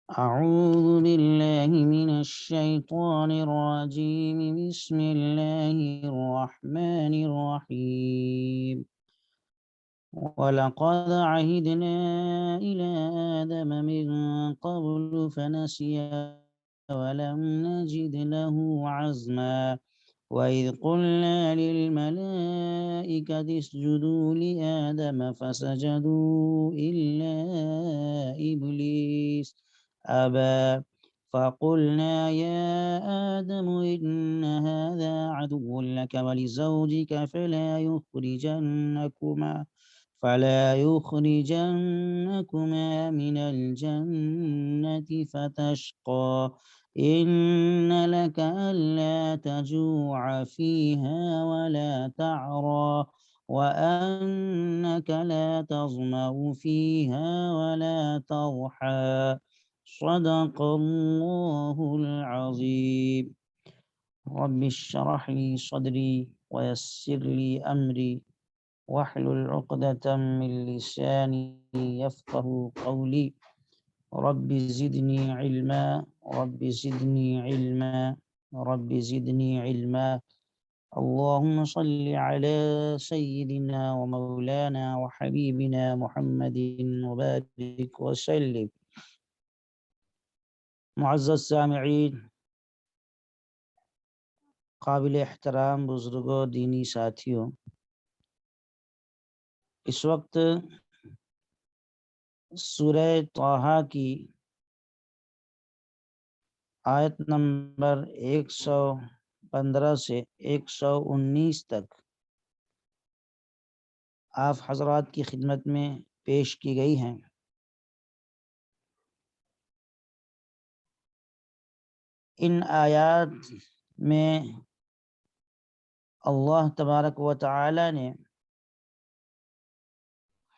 أعوذ بالله من الشيطان الرجيم. بسم الله الرحمن الرحيم. ولقد عهدنا إلى آدم من قبل فنسي ولم نجد له عزما. وإذ قلنا للملائكة اسجدوا لآدم فسجدوا إلا إبليس أبى. فقلنا يا آدم إن هذا عدو لك ولزوجك فلا يخرجنكما من الجنة فتشقى. إن لك ألا تجوع فيها ولا تعرى وأنك لا تظمأ فيها ولا تضحى. صدق الله العظيم. رب اشرح لي صدري ويسر لي أمري واحلل عقدة من لساني يفقه قولي. رب زدني علما رب زدني علما رب زدني علما. اللهم صل على سيدنا ومولانا وحبيبنا محمد وبارك وسلم. معزز سامعین، قابل احترام بزرگوں، دینی ساتھیوں، اس وقت سورہ طٰہٰ کی آیت نمبر 115 سے 119 تک آپ حضرات کی خدمت میں پیش کی گئی ہیں۔ ان آیات میں اللہ تبارک و تعالی نے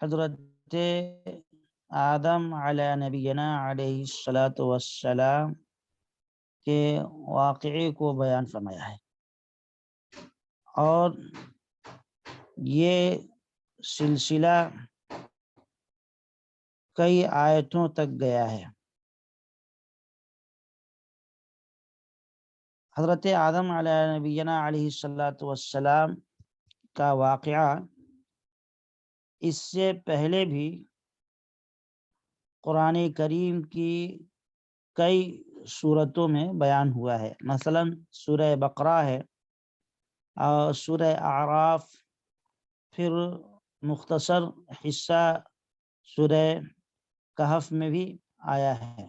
حضرت آدم علیہ نبینا علیہ الصلاۃ والسلام کے واقعے کو بیان فرمایا ہے، اور یہ سلسلہ کئی آیتوں تک گیا ہے۔ حضرت آدم علیہ نبینا علیہ الصلاۃ والسلام کا واقعہ اس سے پہلے بھی قرآن کریم کی کئی صورتوں میں بیان ہوا ہے۔ مثلا سورہ بقرہ ہے اور سورہ اعراف، پھر مختصر حصہ سورہ کہف میں بھی آیا ہے،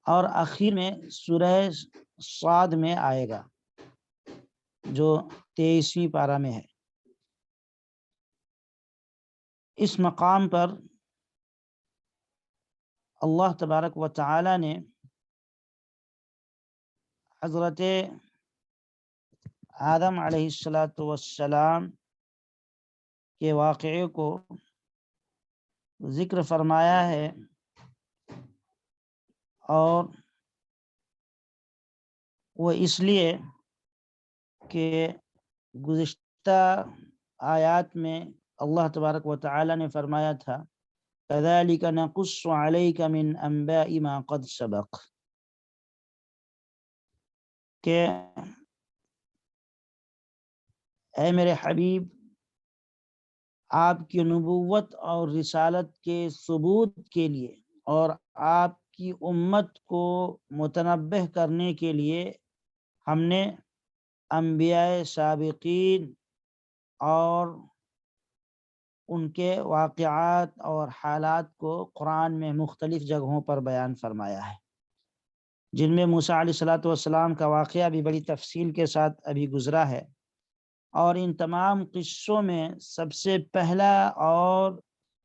اور آخر میں سورہ صاد میں آئے گا جو 23ویں پارہ میں ہے۔ اس مقام پر اللہ تبارک و تعالی نے حضرت آدم علیہ الصلاۃ والسلام کے واقعے کو ذکر فرمایا ہے، اور وہ اس لیے کہ گزشتہ آیات میں اللہ تبارک و تعالی نے فرمایا تھا كذلك نقص عليك من انباء ما قد سبق، کہ اے میرے حبیب، آپ کی نبوت اور رسالت کے ثبوت کے لیے اور آپ کی امت کو متنبہ کرنے کے لیے ہم نے انبیاء سابقین اور ان کے واقعات اور حالات کو قرآن میں مختلف جگہوں پر بیان فرمایا ہے، جن میں موسیٰ علیہ الصلاۃ والسلام کا واقعہ بھی بڑی تفصیل کے ساتھ ابھی گزرا ہے، اور ان تمام قصوں میں سب سے پہلا اور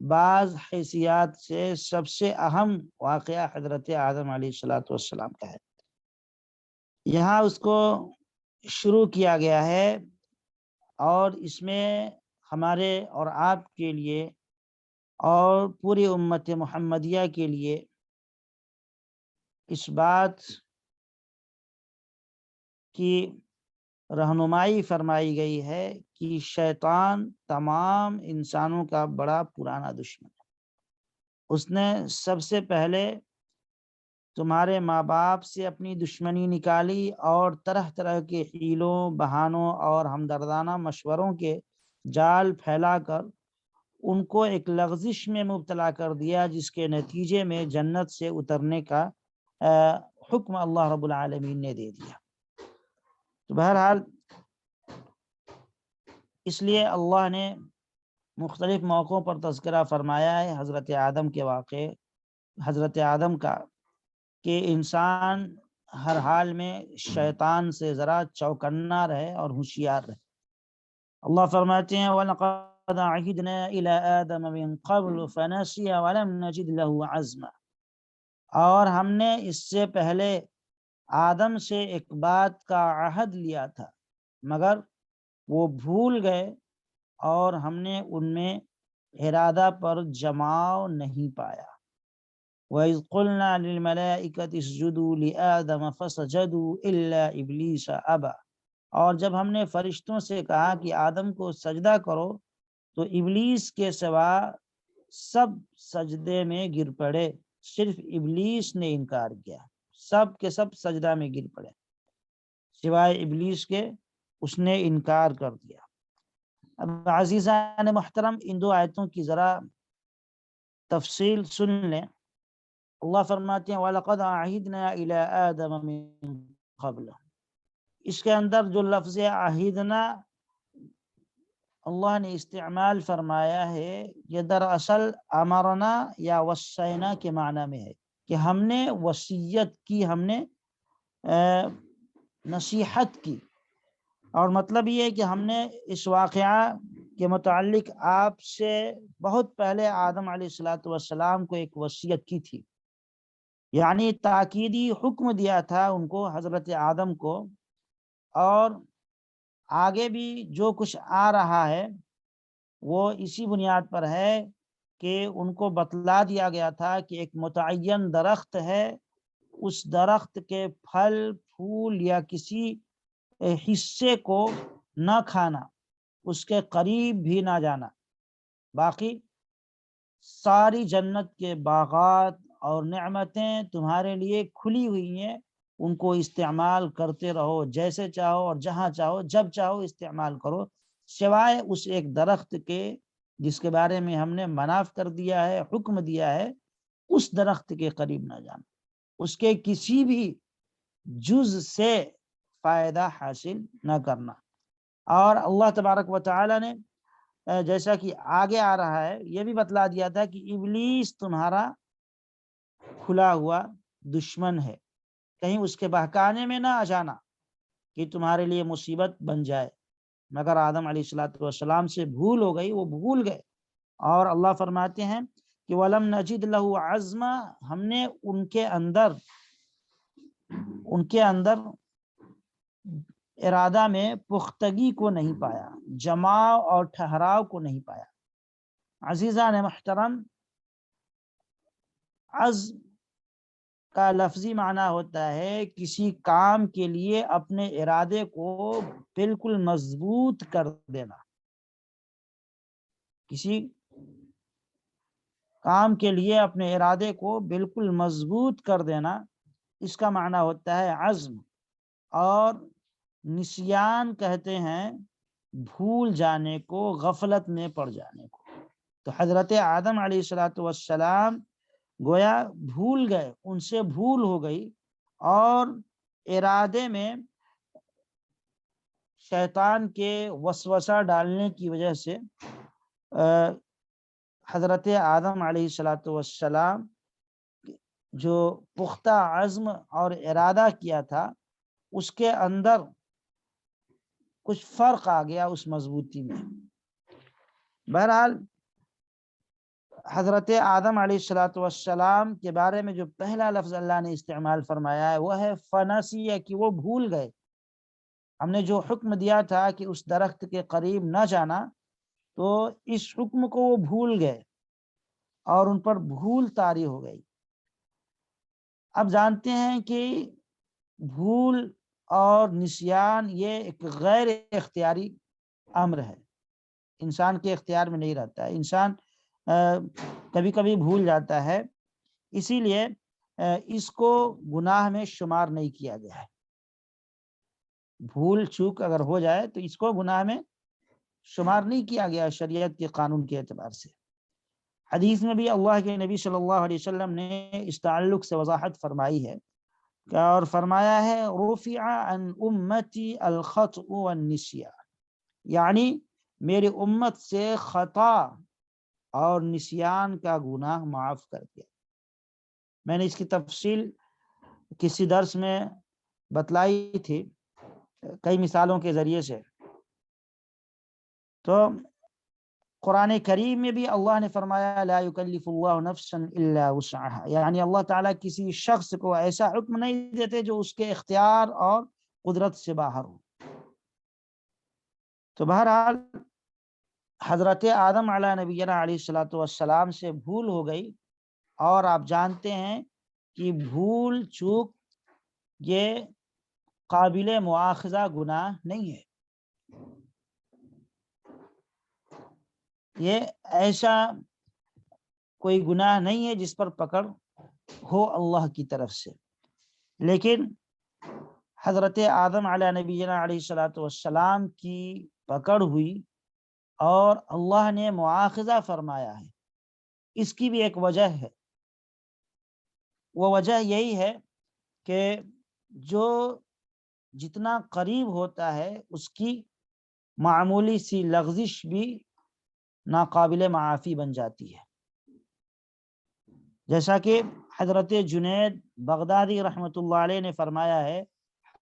بعض حیثیات سے سب سے اہم واقعہ حضرت آدم علیہ الصلاۃ والسلام کا ہے۔ یہاں اس کو شروع کیا گیا ہے، اور اس میں ہمارے اور آپ کے لیے اور پوری امت محمدیہ کے لیے اس بات کی رہنمائی فرمائی گئی ہے کہ شیطان تمام انسانوں کا بڑا پرانا دشمن ہے، اس نے سب سے پہلے تمہارے ماں باپ سے اپنی دشمنی نکالی اور طرح طرح کے حیلوں بہانوں اور ہمدردانہ مشوروں کے جال پھیلا کر ان کو ایک لغزش میں مبتلا کر دیا، جس کے نتیجے میں جنت سے اترنے کا حکم اللہ رب العالمین نے دے دیا۔ تو بہرحال اس لیے اللہ نے مختلف موقعوں پر تذکرہ فرمایا ہے حضرت آدم کے واقعے، حضرت آدم کا، کہ انسان ہر حال میں شیطان سے ذرا چوکنا رہے اور ہوشیار رہے۔ اللہ فرماتے ہیں وَلَقَدْ عَهِدْنَا إِلَىٰ آدَمَ مِن قَبْلُ فَنَسِيَ وَلَمْ نَجِدْ لَهُ عَزْمًا، اور ہم نے اس سے پہلے آدم سے ایک بات کا عہد لیا تھا، مگر وہ بھول گئے اور ہم نے ان میں ارادہ پر جماؤ نہیں پایا۔ وَإِذْ قُلْنَا لِلْمَلَائِكَةِ اسْجُدُوا لِآدَمَ فَسَجَدُوا إِلَّا إِبْلِيسَ أَبَى، اور جب ہم نے فرشتوں سے کہا کہ آدم کو سجدہ کرو تو ابلیس کے سوا سب سجدے میں گر پڑے، صرف ابلیس نے انکار کیا، سب کے سب سجدہ میں گر پڑے سوائے ابلیس کے، اس نے انکار کر دیا۔ اب عزیزان محترم، ان دو آیتوں کی ذرا تفصیل سن لیں۔ اللہ فرماتے ہیں وَلَقَدْ عَهِدْنَا إِلَىٰ آدَمَ مِن قَبْلُ، اس کے اندر جو لفظ عہدنا اللہ نے استعمال فرمایا ہے، یہ دراصل امرنا یا وصینا کے معنی میں ہے، کہ ہم نے وصیت کی، ہم نے نصیحت کی، اور مطلب یہ ہے کہ ہم نے اس واقعہ کے متعلق آپ سے بہت پہلے آدم علیہ السلام کو ایک وصیت کی تھی، یعنی تاکیدی حکم دیا تھا ان کو، حضرت آدم کو، اور آگے بھی جو کچھ آ رہا ہے وہ اسی بنیاد پر ہے کہ ان کو بتلا دیا گیا تھا کہ ایک متعین درخت ہے، اس درخت کے پھل پھول یا کسی حصے کو نہ کھانا، اس کے قریب بھی نہ جانا، باقی ساری جنت کے باغات اور نعمتیں تمہارے لیے کھلی ہوئی ہیں، ان کو استعمال کرتے رہو، جیسے چاہو اور جہاں چاہو جب چاہو استعمال کرو، سوائے اس ایک درخت کے جس کے بارے میں ہم نے منع کر دیا ہے، حکم دیا ہے، اس درخت کے قریب نہ جانا، اس کے کسی بھی جز سے فائدہ حاصل نہ کرنا۔ اور اللہ تبارک و تعالی نے جیسا کہ آگے آ رہا ہے یہ بھی بتلا دیا تھا کہ ابلیس تمہارا کھلا ہوا دشمن ہے، کہیں اس کے بہکانے میں نہ آ جانا کہ تمہارے لیے مصیبت بن جائے، مگر آدم علیہ السلام سے بھول ہو گئی، وہ بھول گئے، اور اللہ فرماتے ہیں کہ وَلَمْ نَجِدْ لَهُ عَزْمًا، ہم نے ان کے اندر ارادہ میں پختگی کو نہیں پایا، جماع اور ٹھہراؤ کو نہیں پایا۔ عزیزان محترم، عزم کا لفظی معنی ہوتا ہے کسی کام کے لیے اپنے ارادے کو بالکل مضبوط کر دینا، کسی کام کے لیے اپنے ارادے کو بالکل مضبوط کر دینا، اس کا معنی ہوتا ہے عزم۔ اور نسیان کہتے ہیں بھول جانے کو، غفلت میں پڑ جانے کو۔ تو حضرت آدم علیہ السلام گویا بھول گئے، ان سے بھول ہو گئی، اور ارادے میں شیطان کے وسوسہ ڈالنے کی وجہ سے حضرت آدم علیہ السلام جو پختہ عزم اور ارادہ کیا تھا اس کے اندر کچھ فرق آ گیا اس مضبوطی میں۔ بہرحال حضرت آدم علیہ السلام کے بارے میں جو پہلا لفظ اللہ نے استعمال فرمایا ہے وہ ہے فنسی، کہ وہ بھول گئے۔ ہم نے جو حکم دیا تھا کہ اس درخت کے قریب نہ جانا، تو اس حکم کو وہ بھول گئے اور ان پر بھول طاری ہو گئی۔ اب جانتے ہیں کہ بھول اور نسیان یہ ایک غیر اختیاری امر ہے، انسان کے اختیار میں نہیں رہتا ہے۔ انسان کبھی کبھی بھول جاتا ہے، اسی لیے اس کو گناہ میں شمار نہیں کیا گیا ہے۔ بھول چوک اگر ہو جائے تو اس کو گناہ میں شمار نہیں کیا گیا شریعت کے قانون کے اعتبار سے۔ حدیث میں بھی اللہ کے نبی صلی اللہ علیہ وسلم نے اس تعلق سے وضاحت فرمائی ہے اور فرمایا ہے رفع عن امتی الخطأ والنسیان، یعنی میری امت سے خطا اور نسیان کا گناہ معاف کر دیا۔ میں نے اس کی تفصیل کسی درس میں بتلائی تھی کئی مثالوں کے ذریعے سے۔ تو قرآن کریم میں بھی اللہ نے فرمایا لا یکلف اللہ نفسا الا وسعها، یعنی اللہ تعالیٰ کسی شخص کو ایسا حکم نہیں دیتے جو اس کے اختیار اور قدرت سے باہر ہو۔ تو بہرحال حضرت آدم علیہ نبینا علیہ الصلوۃ والسلام سے بھول ہو گئی، اور آپ جانتے ہیں کہ بھول چوک یہ قابل مواخذہ گناہ نہیں ہے، یہ ایسا کوئی گناہ نہیں ہے جس پر پکڑ ہو اللہ کی طرف سے۔ لیکن حضرت آدم علیہ نبینا علیہ الصلوۃ والسلام کی پکڑ ہوئی اور اللہ نے مواخذہ فرمایا ہے، اس کی بھی ایک وجہ ہے۔ وہ وجہ یہی ہے کہ جو جتنا قریب ہوتا ہے اس کی معمولی سی لغزش بھی ناقابل معافی بن جاتی ہے، جیسا کہ حضرت جنید بغدادی رحمۃ اللہ علیہ نے فرمایا ہے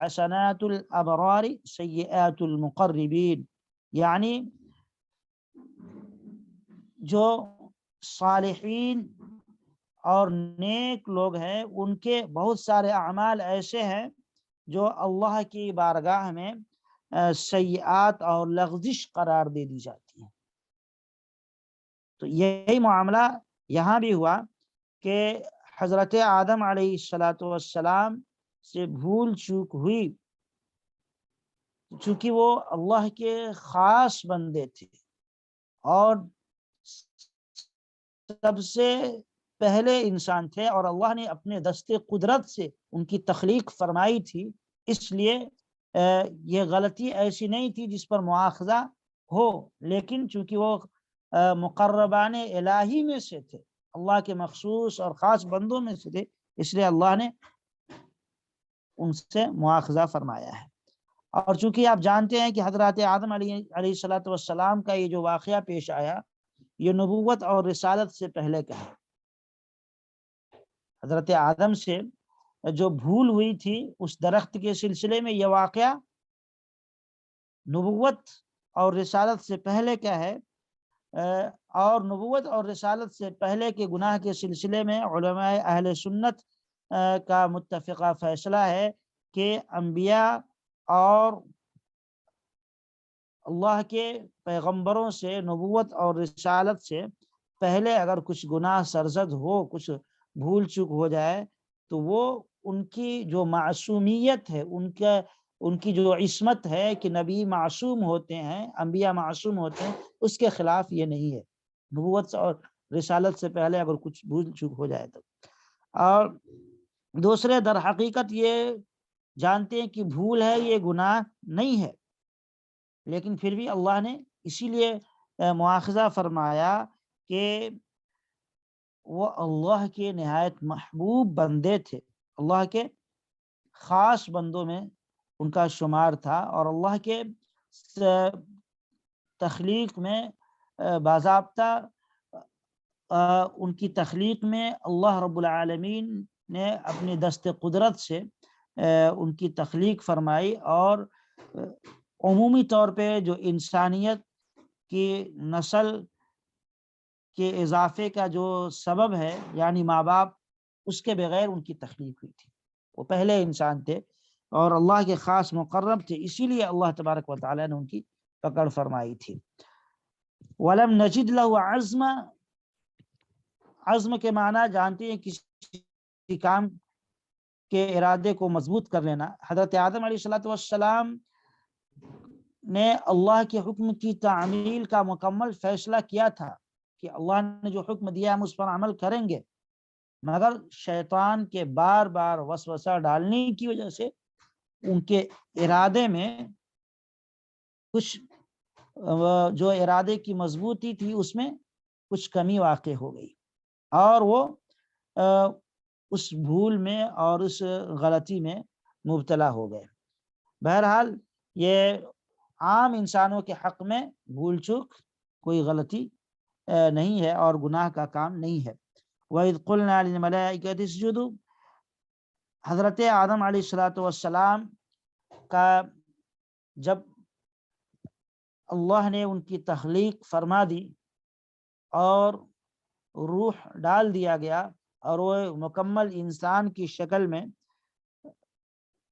حسنات الابرار سیئات المقربین، یعنی جو صالحین اور نیک لوگ ہیں ان کے بہت سارے اعمال ایسے ہیں جو اللہ کی بارگاہ میں سیئات اور لغزش قرار دے دی جاتی ہیں۔ تو یہی معاملہ یہاں بھی ہوا کہ حضرت آدم علیہ الصلوۃ والسلام سے بھول چوک ہوئی، چونکہ وہ اللہ کے خاص بندے تھے اور سب سے پہلے انسان تھے، اور اللہ نے اپنے دست قدرت سے ان کی تخلیق فرمائی تھی، اس لیے یہ غلطی ایسی نہیں تھی جس پر مواخذہ ہو، لیکن چونکہ وہ مقربان الہی میں سے تھے، اللہ کے مخصوص اور خاص بندوں میں سے تھے، اس لیے اللہ نے ان سے مواخذہ فرمایا ہے۔ اور چونکہ آپ جانتے ہیں کہ حضرت آدم علیہ الصلوۃ والسلام کا یہ جو واقعہ پیش آیا یہ نبوت اور رسالت سے پہلے کا ہے۔ حضرت آدم سے جو بھول ہوئی تھی اس درخت کے سلسلے میں یہ واقعہ نبوت اور رسالت سے پہلے کا ہے، اور نبوت اور رسالت سے پہلے کے گناہ کے سلسلے میں علماء اہل سنت کا متفقہ فیصلہ ہے کہ انبیاء اور اللہ کے پیغمبروں سے نبوت اور رسالت سے پہلے اگر کچھ گناہ سرزد ہو، کچھ بھول چوک ہو جائے، تو وہ ان کی جو معصومیت ہے، ان کی جو عصمت ہے کہ نبی معصوم ہوتے ہیں، انبیاء معصوم ہوتے ہیں، اس کے خلاف یہ نہیں ہے، نبوت اور رسالت سے پہلے اگر کچھ بھول چوک ہو جائے تو۔ اور دوسرے در حقیقت یہ جانتے ہیں کہ بھول ہے، یہ گناہ نہیں ہے، لیکن پھر بھی اللہ نے اسی لیے مواخذہ فرمایا کہ وہ اللہ کے نہایت محبوب بندے تھے، اللہ کے خاص بندوں میں ان کا شمار تھا، اور اللہ کے تخلیق میں باضابطہ ان کی تخلیق میں اللہ رب العالمین نے اپنی دست قدرت سے ان کی تخلیق فرمائی، اور عمومی طور پہ جو انسانیت کی نسل کے اضافے کا جو سبب ہے یعنی ماں باپ، اس کے بغیر ان کی تخلیق ہوئی تھی، وہ پہلے انسان تھے اور اللہ کے خاص مقرب تھے، اسی لیے اللہ تبارک و تعالیٰ نے ان کی پکڑ فرمائی تھی۔ وَلَمْ نَجِدْ لَهُ عَزْمًا، عزم کے معنی جانتے ہیں کسی کام کے ارادے کو مضبوط کر لینا۔ حضرت آدم علیہ الصلوۃ والسلام نے اللہ کے حکم کی تعمیل کا مکمل فیصلہ کیا تھا کہ اللہ نے جو حکم دیا ہم اس پر عمل کریں گے، مگر شیطان کے بار بار وسوسہ ڈالنے کی وجہ سے ان کے ارادے میں کچھ جو ارادے کی مضبوطی تھی اس میں کچھ کمی واقع ہو گئی، اور وہ اس بھول میں اور اس غلطی میں مبتلا ہو گئے۔ بہرحال یہ عام انسانوں کے حق میں بھول چوک کوئی غلطی نہیں ہے اور گناہ کا کام نہیں ہے۔ وَإِذْ قُلْنَا لِلْمَلَائِكَةِ اسْجُدُوا، حضرت آدم علیہ السلام کا جب اللہ نے ان کی تخلیق فرما دی اور روح ڈال دیا گیا اور وہ مکمل انسان کی شکل میں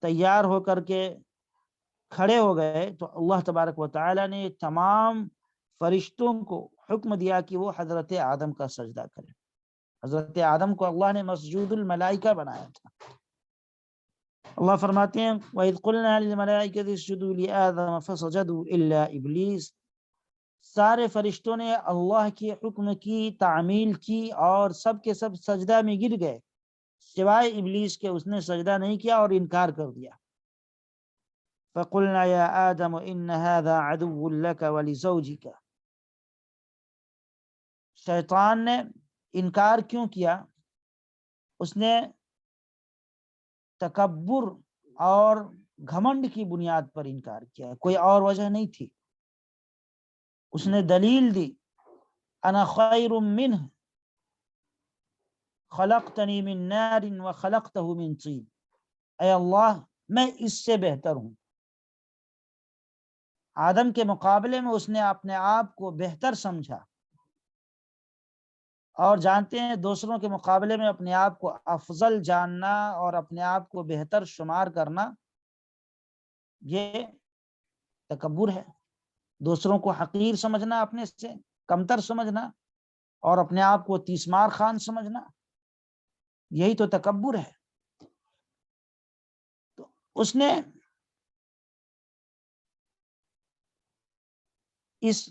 تیار ہو کر کے کھڑے ہو گئے، تو اللہ تبارک و تعالی نے تمام فرشتوں کو حکم دیا کہ وہ حضرت آدم کا سجدہ کریں۔ حضرت آدم کو اللہ نے مسجود الملائکہ بنایا تھا۔ اللہ فرماتے ہیں وَإِذْ قُلْنَا لِلْمَلَائِكَةِ اسْجُدُوا لِآدَمَ فَسَجَدُوا إِلَّا إِبْلِيسَ، سارے فرشتوں نے اللہ کے حکم کی تعمیل کی اور سب کے سب سجدہ میں گر گئے سوائے ابلیس کے، اس نے سجدہ نہیں کیا اور انکار کر دیا۔ فَقُلْنَا يَا آدَمُ إِنَّ هَذَا عَدُوٌّ لَكَ وَلِزَوْجِكَ، شیطان نے انکار کیوں کیا؟ اس نے تکبر اور گھمنڈ کی بنیاد پر انکار کیا، کوئی اور وجہ نہیں تھی۔ اس نے دلیل دی انا خیر منہ خلقتنی من نار وخلقتہ من طین، اے اللہ میں اس سے بہتر ہوں۔ آدم کے مقابلے میں اس نے اپنے آپ کو بہتر سمجھا، اور جانتے ہیں دوسروں کے مقابلے میں اپنے آپ کو افضل جاننا اور اپنے آپ کو بہتر شمار کرنا یہ تکبر ہے۔ دوسروں کو حقیر سمجھنا، اپنے سے کمتر سمجھنا اور اپنے آپ کو تیسمار خان سمجھنا، یہی تو تکبر ہے۔ تو اس نے اس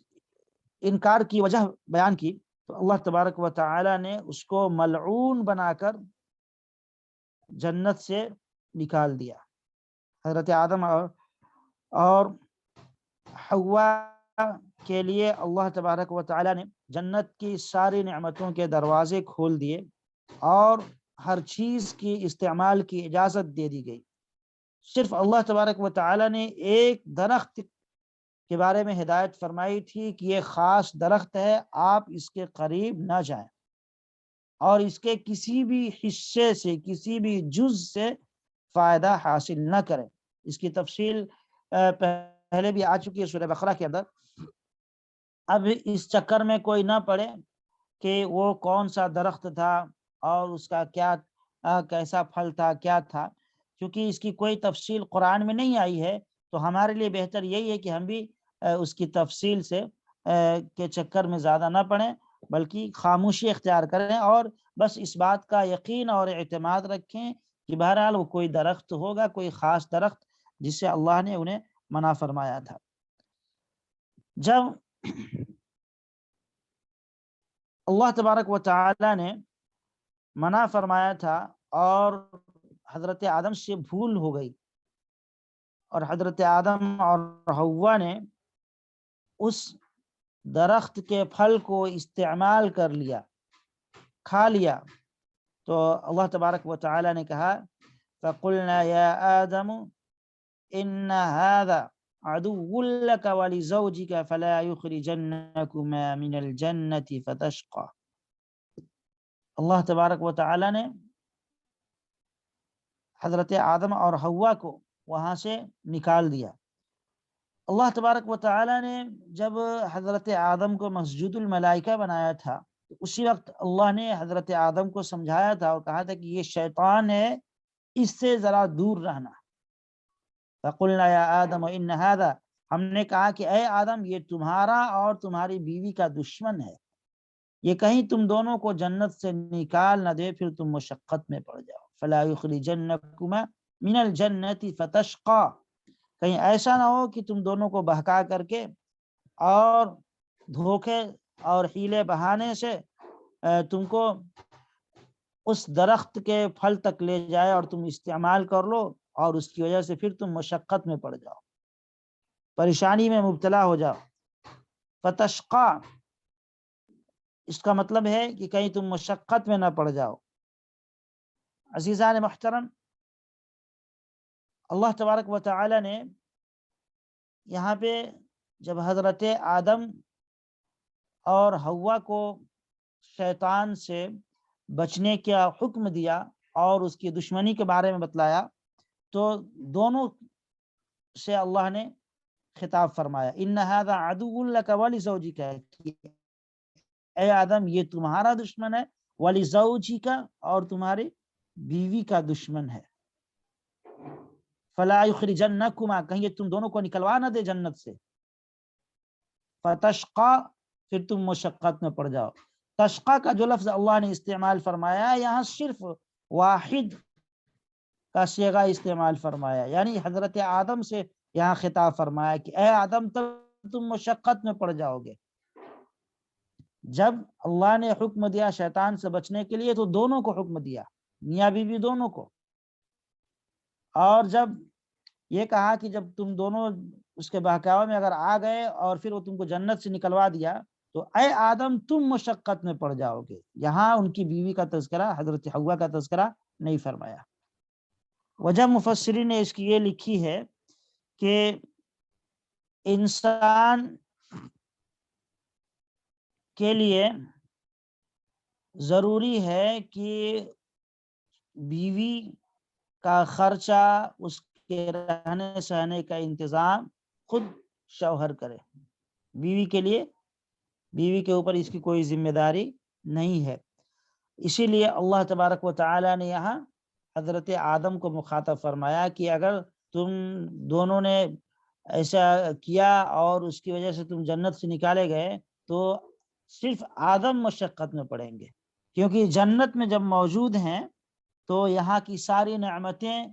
انکار کی وجہ بیان کی تو اللہ تبارک و تعالی نے اس کو ملعون بنا کر جنت سے نکال دیا۔ حضرت آدم اور حوا کے لیے اللہ تبارک و تعالی نے جنت کی ساری نعمتوں کے دروازے کھول دیے اور ہر چیز کی استعمال کی اجازت دے دی گئی۔ صرف اللہ تبارک و تعالی نے ایک درخت کے بارے میں ہدایت فرمائی تھی کہ یہ خاص درخت ہے، آپ اس کے قریب نہ جائیں اور اس کے کسی بھی حصے سے، کسی بھی جز سے فائدہ حاصل نہ کریں۔ اس کی تفصیل پہلے بھی آ چکی ہے سورہ بقرہ کے اندر، اب اس چکر میں کوئی نہ پڑے کہ وہ کون سا درخت تھا اور اس کا کیا کیسا پھل تھا، کیا تھا، کیونکہ اس کی کوئی تفصیل قرآن میں نہیں آئی ہے، تو ہمارے لیے بہتر یہی ہے کہ ہم بھی اس کی تفصیل سے کے چکر میں زیادہ نہ پڑیں، بلکہ خاموشی اختیار کریں اور بس اس بات کا یقین اور اعتماد رکھیں کہ بہرحال وہ کوئی درخت ہوگا، کوئی خاص درخت جس سے اللہ نے انہیں منع فرمایا تھا۔ جب اللہ تبارک و تعالی نے منع فرمایا تھا اور حضرت آدم سے بھول ہو گئی اور حضرت آدم اور حوا نے اس درخت کے پھل کو استعمال کر لیا، کھا لیا، تو اللہ تبارک و تعالی نے کہا فَقُلْنَا يَا آدَمُ إِنَّ هَذَا عَدُوٌّ لَكَ وَلِزَوْجِكَ فَلَا يُخْرِجَنَّكُمَا مِنَ الْجَنَّةِ فَتَشْقَى، اللہ تبارک و تعالی نے حضرت آدم اور حوا کو وہاں سے نکال دیا۔ اللہ تبارک و تعالی نے جب حضرت آدم کو مسجود الملائکہ بنایا تھا تو اسی وقت اللہ نے حضرت آدم کو سمجھایا تھا اور کہا تھا کہ یہ شیطان ہے، اس سے ذرا دور رہنا۔ فَقُلْنَا يَا آدَمُ إِنَّ هَذَا، ہم نے کہا کہ اے آدم یہ تمہارا اور تمہاری بیوی کا دشمن ہے، یہ کہیں تم دونوں کو جنت سے نکال نہ دے پھر تم مشقت میں پڑ جاؤ۔ فَلَا يُخْرِجَنَّكُمَا مِنَ الْجَنَّةِ فَتَشْقَى، کہیں ایسا نہ ہو کہ تم دونوں کو بہکا کر کے اور دھوکے اور حیلے بہانے سے تم کو اس درخت کے پھل تک لے جائے اور تم استعمال کر لو، اور اس کی وجہ سے پھر تم مشقت میں پڑ جاؤ، پریشانی میں مبتلا ہو جاؤ۔ فتشقا، اس کا مطلب ہے کہ کہیں تم مشقت میں نہ پڑ جاؤ۔ عزیزان محترم، اللہ تبارک و تعالی نے یہاں پہ جب حضرت آدم اور حوا کو شیطان سے بچنے کا حکم دیا اور اس کی دشمنی کے بارے میں بتلایا، تو دونوں سے اللہ نے خطاب فرمایا، ان ھذا عدو لک ولزوجک، اے آدم یہ تمہارا دشمن ہے، ولزوجک اور تمہاری بیوی کا دشمن ہے، فلا یخرجنکما، کہیں یہ تم دونوں کو نکلوا نہ دے جنت سے، فتشقا، پھر تم مشقت میں پڑ جاؤ۔ تشقا کا جو لفظ اللہ نے استعمال فرمایا یہاں صرف واحد کا صیغہ استعمال فرمایا، یعنی حضرت آدم سے یہاں خطاب فرمایا کہ اے آدم تم مشقت میں پڑ جاؤ گے۔ جب اللہ نے حکم دیا شیطان سے بچنے کے لیے تو دونوں کو حکم دیا، میاں بیوی دونوں کو، اور جب یہ کہا کہ جب تم دونوں اس کے بہکاوے میں اگر آ گئے اور پھر وہ تم کو جنت سے نکلوا دیا تو اے آدم تم مشقت میں پڑ جاؤ گے، یہاں ان کی بیوی کا تذکرہ، حضرت حوا کا تذکرہ نہیں فرمایا۔ وجہ مفسرین نے اس کی یہ لکھی ہے کہ انسان کے لیے ضروری ہے کہ بیوی کا خرچہ، اس کے رہنے سہنے کا انتظام خود شوہر کرے، بیوی کے لیے، بیوی کے اوپر اس کی کوئی ذمہ داری نہیں ہے۔ اسی لیے اللہ تبارک و تعالی نے یہاں حضرت آدم کو مخاطب فرمایا کہ اگر تم دونوں نے ایسا کیا اور اس کی وجہ سے تم جنت سے نکالے گئے تو صرف آدم مشقت میں پڑیں گے، کیونکہ جنت میں جب موجود ہیں تو یہاں کی ساری نعمتیں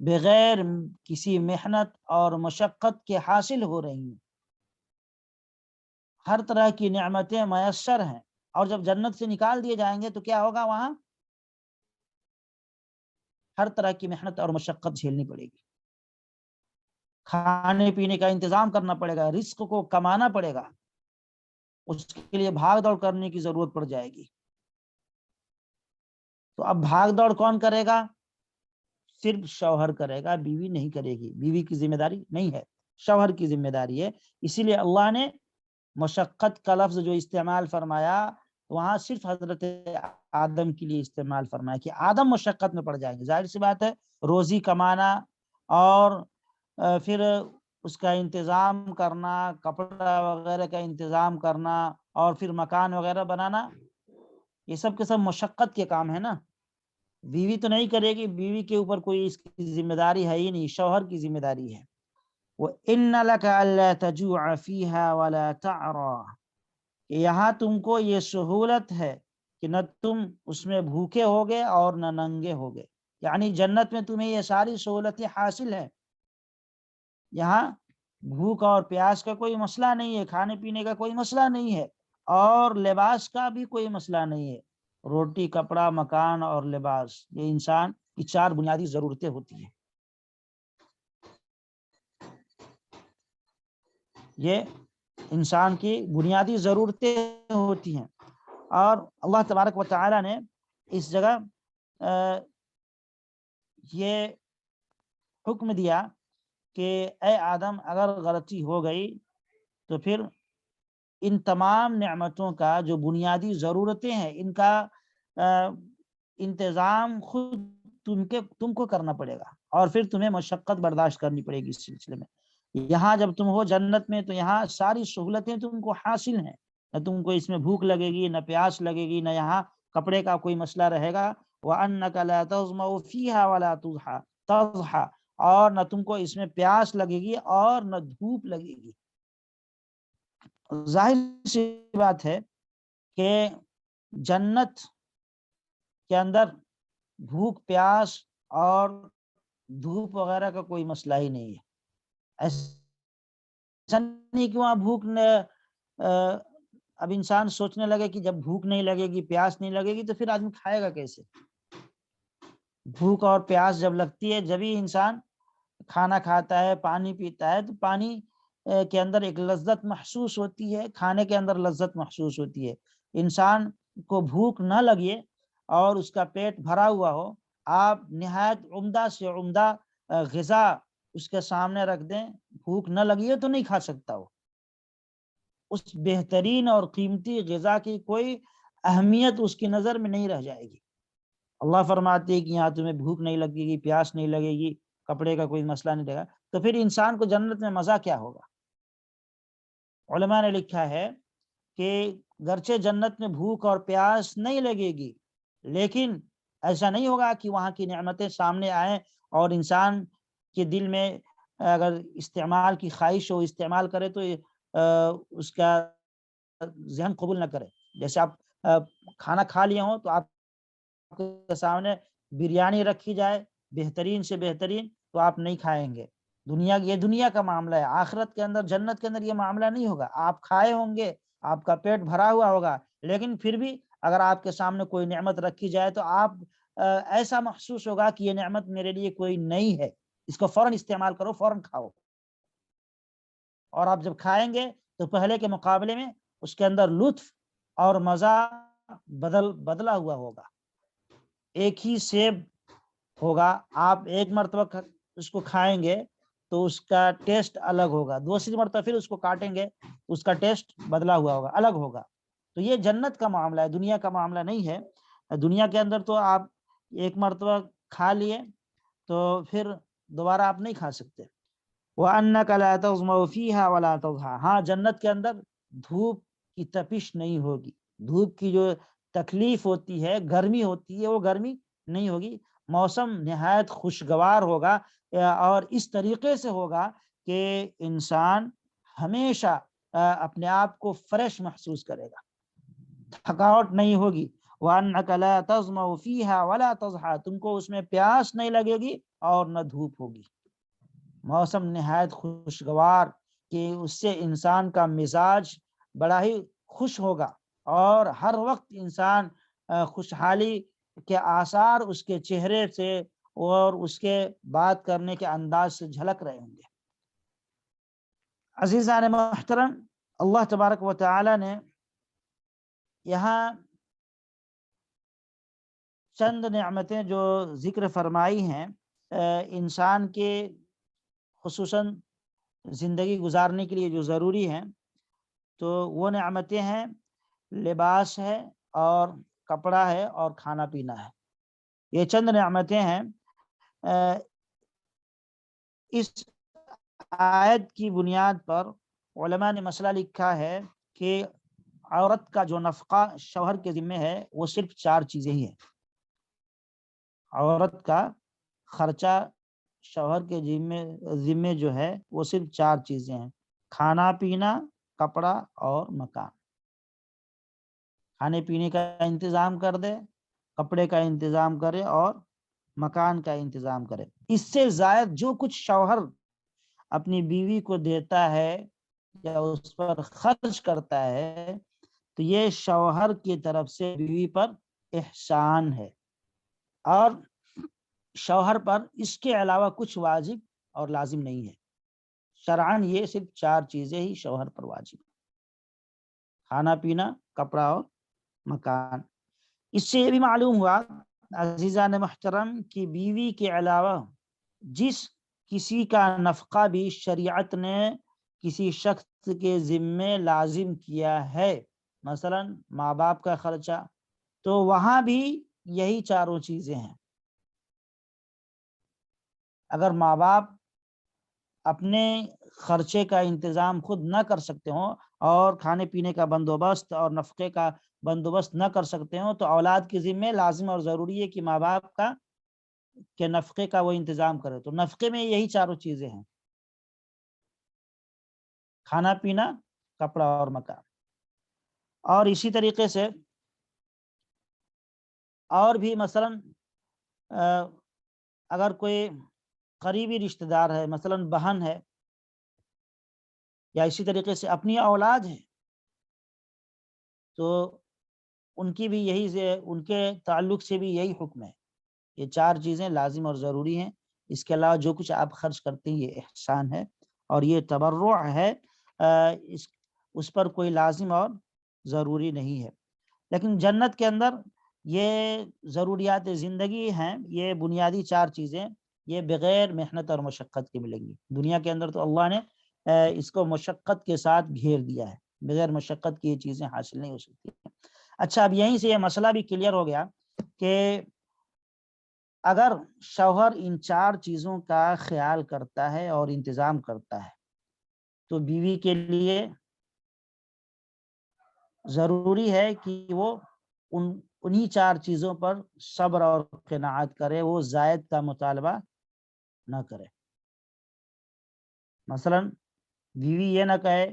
بغیر کسی محنت اور مشقت کے حاصل ہو رہی ہیں، ہر طرح کی نعمتیں میسر ہیں، اور جب جنت سے نکال دیے جائیں گے تو کیا ہوگا، وہاں ہر طرح کی محنت اور مشقت جھیلنی پڑے گی، کھانے پینے کا انتظام کرنا پڑے گا، رزق کو کمانا پڑے گا، اس کے لیے بھاگ دوڑ کرنے کی ضرورت پڑ جائے گی۔ تو اب بھاگ دوڑ کون کرے گا؟ صرف شوہر کرے گا، بیوی نہیں کرے گی، بیوی کی ذمہ داری نہیں ہے، شوہر کی ذمہ داری ہے۔ اسی لیے اللہ نے مشقت کا لفظ جو استعمال فرمایا وہاں صرف حضرت آدم کے لیے استعمال فرمایا کہ آدم مشقت میں پڑ جائیں گے۔ ظاہر سی بات ہے، روزی کمانا اور پھر اس کا انتظام کرنا، کپڑا وغیرہ کا انتظام کرنا اور پھر مکان وغیرہ بنانا، یہ سب کے سب مشقت کے کام ہے نا۔ بیوی تو نہیں کرے گی، بیوی کے اوپر کوئی اس کی ذمہ داری ہے ہی نہیں، شوہر کی ذمہ داری ہے۔ وَإِنَّ لَكَ أَلَّا تَجُوعَ فِيهَا وَلَا تَعْرَى، کہ یہاں تم کو یہ سہولت ہے کہ نہ تم اس میں بھوکے ہوگے اور نہ ننگے ہوگے، یعنی جنت میں تمہیں یہ ساری سہولتیں حاصل ہیں، یہاں بھوک اور پیاس کا کوئی مسئلہ نہیں ہے، کھانے پینے کا کوئی مسئلہ نہیں ہے، اور لباس کا بھی کوئی مسئلہ نہیں ہے۔ روٹی، کپڑا، مکان اور لباس، یہ انسان کی چار بنیادی ضرورتیں ہوتی ہیں، یہ انسان کی بنیادی ضرورتیں ہوتی ہیں۔ اور اللہ تبارک و تعالی نے اس جگہ یہ حکم دیا کہ اے آدم اگر غلطی ہو گئی تو پھر ان تمام نعمتوں کا جو بنیادی ضرورتیں ہیں ان کا انتظام خود تم کو کرنا پڑے گا، اور پھر تمہیں مشقت برداشت کرنی پڑے گی اس سلسلے میں۔ یہاں جب تم ہو جنت میں تو یہاں ساری سہولتیں تم کو حاصل ہیں، نہ تم کو اس میں بھوک لگے گی، نہ پیاس لگے گی، نہ یہاں کپڑے کا کوئی مسئلہ رہے گا۔ وَأَنَّكَ لَا تَظْمَأُ فِيهَا وَلَا تَضْحَىٰ، اور نہ تم کو اس میں پیاس لگے گی اور نہ دھوپ لگے گی۔ ظاہر سی بات ہے کہ جنت کے اندر بھوک، پیاس اور دھوپ وغیرہ کا کوئی مسئلہ ہی نہیں ہے۔ ایسا نہیں کہ وہاں بھوک اب انسان سوچنے لگے کہ جب بھوک نہیں لگے گی، پیاس نہیں لگے گی، تو پھر آدمی کھائے گا کیسے؟ بھوک اور پیاس جب لگتی ہے جبھی انسان کھانا کھاتا ہے، پانی پیتا ہے، تو پانی کے اندر ایک لذت محسوس ہوتی ہے، کھانے کے اندر لذت محسوس ہوتی ہے۔ انسان کو بھوک نہ لگے اور اس کا پیٹ بھرا ہوا ہو، آپ نہایت عمدہ سے عمدہ غذا اس کے سامنے رکھ دیں، بھوک نہ لگی ہے تو نہیں کھا سکتا وہ۔ اس بہترین اور قیمتی غذا کی کوئی اہمیت اس کی نظر میں نہیں رہ جائے گی۔ اللہ فرماتے ہیں کہ یہاں تمہیں بھوک نہیں لگے گی، پیاس نہیں لگے گی، کپڑے کا کوئی مسئلہ نہیں رہے گا، تو پھر انسان کو جنت میں مزہ کیا ہوگا؟ علماء نے لکھا ہے کہ گرچہ جنت میں بھوک اور پیاس نہیں لگے گی، لیکن ایسا نہیں ہوگا کہ وہاں کی نعمتیں سامنے آئیں اور انسان کے دل میں اگر استعمال کی خواہش ہو، استعمال کرے تو اس کا ذہن قبول نہ کرے۔ جیسے آپ کھانا کھا لیے ہوں تو آپ کے سامنے بریانی رکھی جائے بہترین سے بہترین، تو آپ نہیں کھائیں گے۔ یہ دنیا کا معاملہ ہے، آخرت کے اندر، جنت کے اندر یہ معاملہ نہیں ہوگا۔ آپ کھائے ہوں گے، آپ کا پیٹ بھرا ہوا ہوگا، لیکن پھر بھی اگر آپ کے سامنے کوئی نعمت رکھی جائے تو آپ ایسا محسوس ہوگا کہ یہ نعمت میرے لیے کوئی نئی ہے، اس کو فوراً استعمال کرو، فوراً کھاؤ۔ اور آپ جب کھائیں گے تو پہلے کے مقابلے میں اس کے اندر لطف اور مزہ بدلا ہوا ہوگا۔ ایک ہی سیب ہوگا، آپ ایک مرتبہ اس کو کھائیں گے تو اس کا ٹیسٹ الگ ہوگا، دوسری مرتبہ پھر اس کو کاٹیں گے اس کا ٹیسٹ بدلا ہوا ہوگا، الگ ہوگا۔ تو یہ جنت کا معاملہ ہے، دنیا کا معاملہ نہیں ہے۔ دنیا کے اندر تو آپ ایک مرتبہ کھا لیے تو پھر دوبارہ آپ نہیں کھا سکتے۔ وَأَنَّكَ لَا تَظْمَأُ فِيهَا وَلَا تَضْحَىٰ، ہاں جنت کے اندر دھوپ کی تپش نہیں ہوگی، دھوپ کی جو تکلیف ہوتی ہے، گرمی ہوتی ہے، وہ گرمی نہیں ہوگی۔ موسم نہایت خوشگوار ہوگا اور اس طریقے سے ہوگا کہ انسان ہمیشہ اپنے آپ کو فریش محسوس کرے گا، تھکاوٹ نہیں ہوگی۔ وَأَنَّكَ لَا تَظْمَأُ فِيهَا وَلَا تَضْحَىٰ، تم کو اس میں پیاس نہیں لگے گی اور نہ دھوپ ہوگی۔ موسم نہایت خوشگوار کہ اس سے انسان کا مزاج بڑا ہی خوش ہوگا اور ہر وقت انسان خوشحالی کے آثار اس کے چہرے سے اور اس کے بات کرنے کے انداز سے جھلک رہے ہوں گے۔ عزیزان محترم، اللہ تبارک و تعالی نے یہاں چند نعمتیں جو ذکر فرمائی ہیں انسان کے خصوصاً زندگی گزارنے کے لیے جو ضروری ہیں، تو وہ نعمتیں ہیں لباس ہے اور کپڑا ہے اور کھانا پینا ہے۔ یہ چند نعمتیں ہیں۔ اس آیت کی بنیاد پر علماء نے مسئلہ لکھا ہے کہ عورت کا جو نفقہ شوہر کے ذمہ ہے وہ صرف 4 چیزیں ہی ہیں۔ عورت کا خرچہ شوہر کے ذمے جو ہے وہ صرف 4 چیزیں ہیں: کھانا پینا، کپڑا اور مکان۔ کھانے پینے کا انتظام کر دے، کپڑے کا انتظام کرے اور مکان کا انتظام کرے۔ اس سے زائد جو کچھ شوہر اپنی بیوی کو دیتا ہے یا اس پر خرچ کرتا ہے تو یہ شوہر کی طرف سے بیوی پر احسان ہے، اور شوہر پر اس کے علاوہ کچھ واجب اور لازم نہیں ہے۔ شرعاً یہ صرف 4 چیزیں ہی شوہر پر واجب ہیں: کھانا پینا، کپڑا اور مکان۔ اس سے یہ بھی معلوم ہوا عزیزان محترم کہ بیوی کے علاوہ جس کسی کا نفقہ بھی شریعت نے کسی شخص کے ذمے لازم کیا ہے، مثلا ماں باپ کا خرچہ، تو وہاں بھی یہی 4 چیزیں ہیں۔ اگر ماں باپ اپنے خرچے کا انتظام خود نہ کر سکتے ہوں اور کھانے پینے کا بندوبست اور نفقے کا بندوبست نہ کر سکتے ہوں تو اولاد کے ذمے لازم اور ضروری ہے کہ ماں باپ کا کے نفقے کا وہ انتظام کرے۔ تو نفقے میں یہی 4 چیزیں ہیں: کھانا پینا، کپڑا اور مکان۔ اور اسی طریقے سے اور بھی مثلا اگر کوئی قریبی رشتہ دار ہے، مثلا بہن ہے، یا اسی طریقے سے اپنی اولاد ہے، تو ان کی بھی ان کے تعلق سے بھی یہی حکم ہے. یہ 4 چیزیں لازم اور ضروری ہیں. اس کے علاوہ جو کچھ آپ خرچ کرتے ہیں یہ احسان ہے اور یہ تبرع ہے، اس پر کوئی لازم اور ضروری نہیں ہے. لیکن جنت کے اندر یہ ضروریات زندگی ہیں، یہ بنیادی 4 چیزیں، یہ بغیر محنت اور مشقت کے ملیں گی. دنیا کے اندر تو اللہ نے اس کو مشقت کے ساتھ گھیر دیا ہے، بغیر مشقت کی یہ چیزیں حاصل نہیں ہو سکتی. اچھا، اب یہیں سے یہ مسئلہ بھی کلیئر ہو گیا کہ اگر شوہر ان 4 چیزوں کا خیال کرتا ہے اور انتظام کرتا ہے تو بیوی کے لیے ضروری ہے کہ وہ انہی 4 چیزوں پر صبر اور قناعت کرے، وہ زائد کا مطالبہ نہ کرے. مثلا بیوی یہ نہ کہے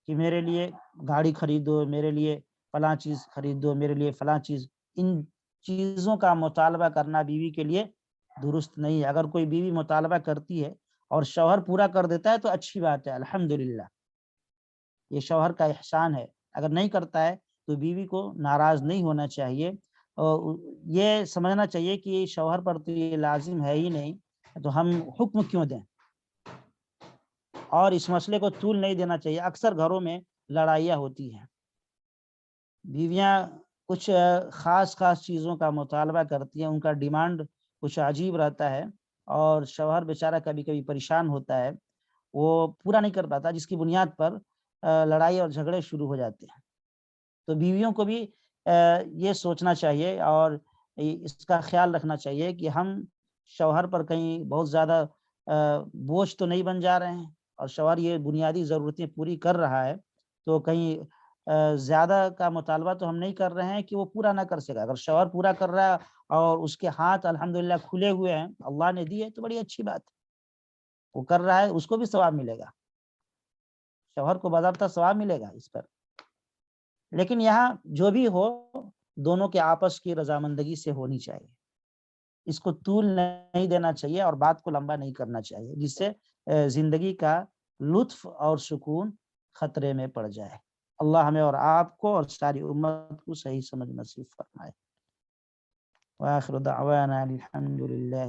کہ میرے لیے گاڑی خریدو، میرے لیے فلاں چیز خریدو، میرے لیے فلاں چیز. ان چیزوں کا مطالبہ کرنا بیوی کے لیے درست نہیں ہے. اگر کوئی بیوی مطالبہ کرتی ہے اور شوہر پورا کر دیتا ہے تو اچھی بات ہے، الحمدللہ، یہ شوہر کا احسان ہے. اگر نہیں کرتا ہے تو بیوی کو ناراض نہیں ہونا چاہیے، اور یہ سمجھنا چاہیے کہ شوہر پر تو یہ لازم ہے ہی نہیں تو ہم حکم کیوں دیں، اور اس مسئلے کو طول نہیں دینا چاہیے. اکثر گھروں میں لڑائیاں ہوتی ہیں، بیویاں کچھ خاص چیزوں کا مطالبہ کرتی ہیں، ان کا ڈیمانڈ کچھ عجیب رہتا ہے اور شوہر بیچارہ کبھی کبھی پریشان ہوتا ہے، وہ پورا نہیں کر پاتا، جس کی بنیاد پر لڑائی اور جھگڑے شروع ہو جاتے ہیں. تو بیویوں کو بھی یہ سوچنا چاہیے اور اس کا خیال رکھنا چاہیے کہ ہم شوہر پر کہیں بہت زیادہ بوجھ تو نہیں بن جا رہے ہیں، اور شوہر یہ بنیادی ضرورتیں پوری کر رہا ہے تو کہیں زیادہ کا مطالبہ تو ہم نہیں کر رہے ہیں کہ وہ پورا نہ کر سکے. اگر شوہر پورا کر رہا ہے اور اس کے ہاتھ الحمدللہ کھلے ہوئے ہیں، اللہ نے دیے، تو بڑی اچھی بات ہے. وہ کر رہا ہے، اس کو بھی ثواب ملے گا، شوہر کو باضابطہ ثواب ملے گا اس پر. لیکن یہاں جو بھی ہو، دونوں کے آپس کی رضامندگی سے ہونی چاہیے. اس کو طول نہیں دینا چاہیے اور بات کو لمبا نہیں کرنا چاہیے، جس سے زندگی کا لطف اور سکون خطرے میں پڑ جائے. اللہ ہمیں اور آپ کو اور ساری امت کو صحیح سمجھ نصیب فرمائے. وآخر دعوانا الحمد للہ.